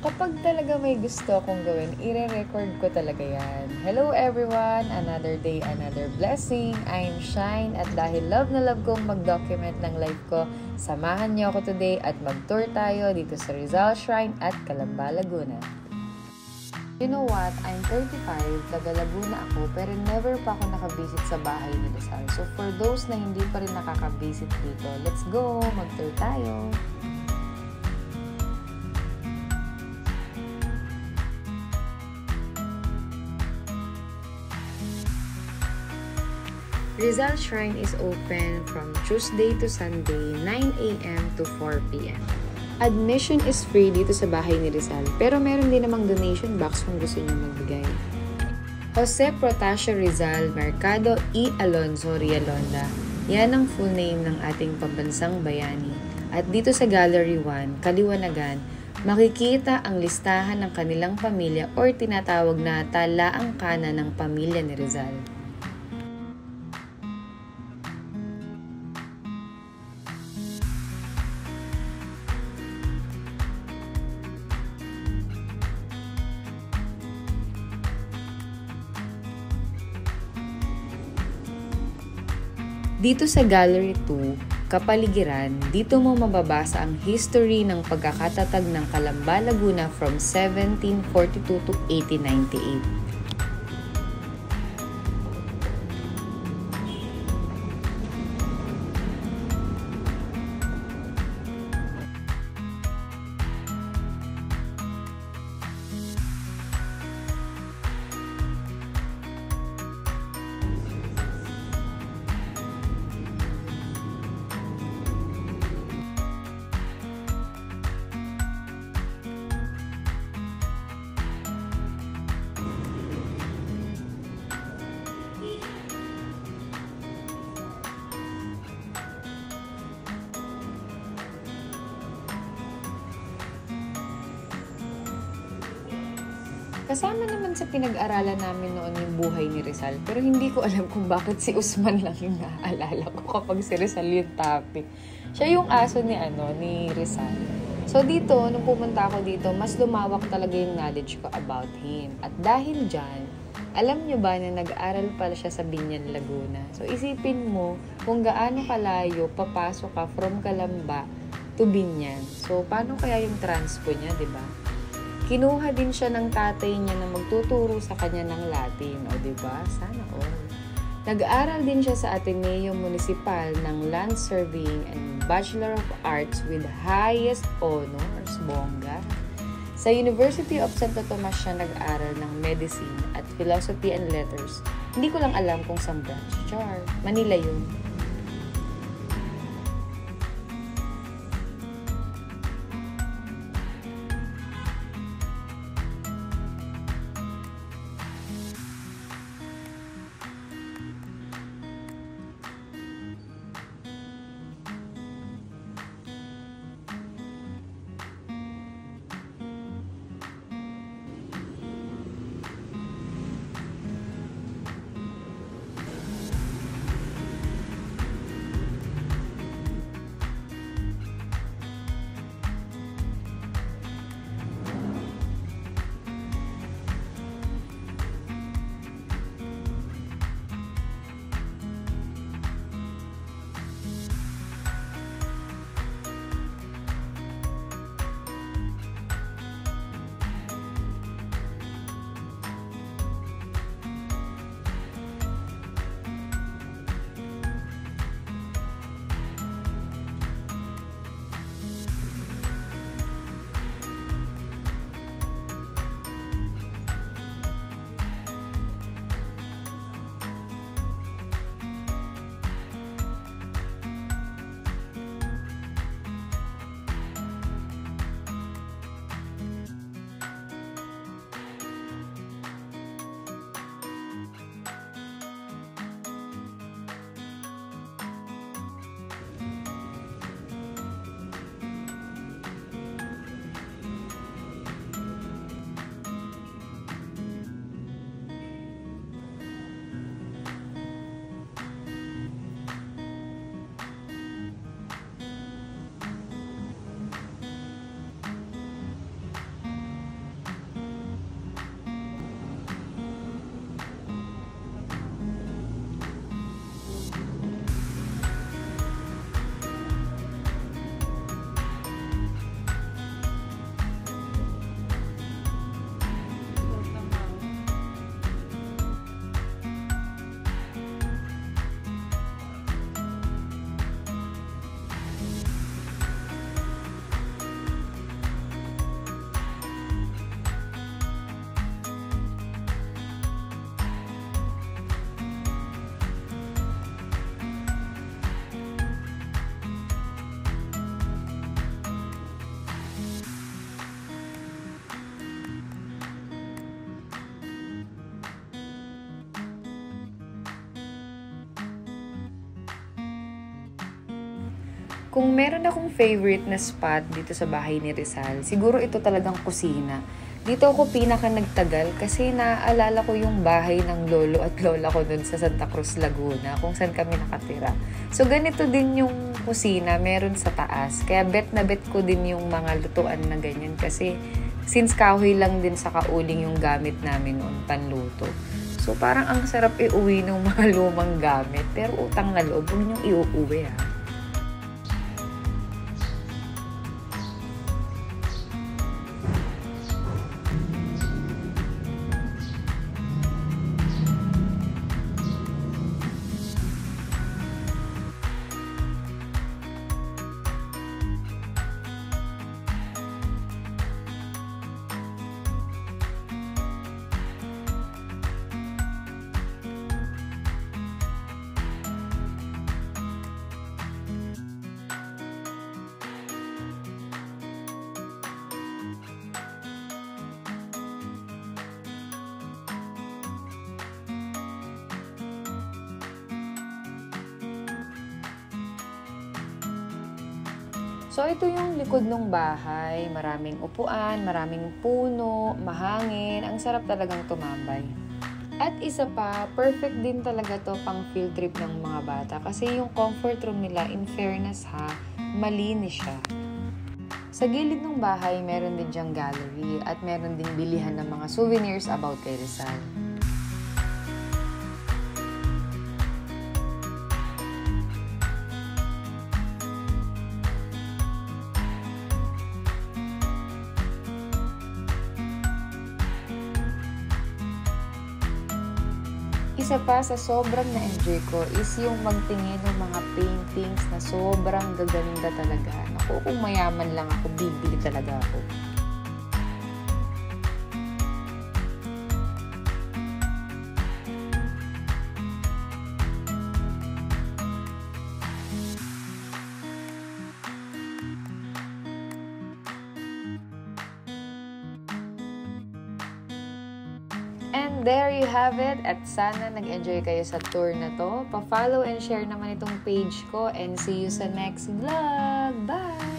Kapag talaga may gusto akong gawin, ire-record ko talaga yan. Hello everyone! Another day, another blessing. I'm Shine at dahil love na love kong mag-document ng life ko, samahan niyo ako today at mag-tour tayo dito sa Rizal Shrine at Calamba, Laguna. You know what? I'm 35, taga Laguna ako, pero never pa ako nakabisit sa bahay ni Rizal. So for those na hindi pa rin nakakabisit dito, let's go! Mag-tour tayo! Rizal Shrine is open from Tuesday to Sunday, 9 a.m. to 4 p.m. Admission is free dito sa bahay ni Rizal, pero meron din namang donation box kung gusto niyo magbigay. Jose Protasio Rizal Mercado E. Alonzo Rialonda. Yan ang full name ng ating pambansang bayani. At dito sa Gallery 1, Kaliwanagan, makikita ang listahan ng kanilang pamilya or tinatawag na talaang kana ng pamilya ni Rizal. Dito sa Gallery 2, Kapaligiran, dito mo mababasa ang history ng pagkakatatag ng Calamba, Laguna from 1742 to 1898. Kasama naman sa pinag-aralan namin noon yung buhay ni Rizal, pero hindi ko alam kung bakit si Usman lang yung naaalala ko kapag si Rizal yung topic. Siya yung aso ni Rizal. So dito, nung pumunta ako dito, mas lumawak talaga yung knowledge ko about him. At dahil dyan, alam nyo ba na nag-aaral pala siya sa Binyan, Laguna? So isipin mo kung gaano kalayo papasok ka from Calamba to Binyan. So paano kaya yung transpo niya, di ba? Kinuha din siya ng tatay niya na magtuturo sa kanya ng Latin. O diba? Sana all. Nag-aaral din siya sa Ateneo Municipal ng Land Surveying and Bachelor of Arts with highest honors, bongga. Sa University of Santo Tomas siya nag-aaral ng Medicine at Philosophy and Letters. Hindi ko lang alam kung saan branch. Char, Manila yun. Kung meron akong favorite na spot dito sa bahay ni Rizal, siguro ito talagang kusina. Dito ako pinaka nagtagal kasi naaalala ko yung bahay ng lolo at lola ko dun sa Santa Cruz, Laguna, kung saan kami nakatira. So ganito din yung kusina, meron sa taas. Kaya bet na bet ko din yung mga lutuan na ganyan kasi since kahoy lang din sa kauling yung gamit namin noon panluto. So parang ang sarap iuwi ng mga lumang gamit. Pero utang na loob, huwag niyong iuuwi ha. So, ito yung likod ng bahay. Maraming upuan, maraming puno, mahangin. Ang sarap talagang tumambay. At isa pa, perfect din talaga to pang field trip ng mga bata. Kasi yung comfort room nila, in fairness ha, malinis siya. Sa gilid ng bahay, meron din diyang gallery at meron ding bilihan ng mga souvenirs about kay Rizal. Isa pa sa sobrang na-enjoy ko is yung magtingin ng mga paintings na sobrang gaganda talaga. Naku, kung mayaman lang ako, bibili talaga ako. And there you have it. At sana nag-enjoy kayo sa tour na to. Pa-follow and share naman itong page ko. And see you sa next vlog. Bye!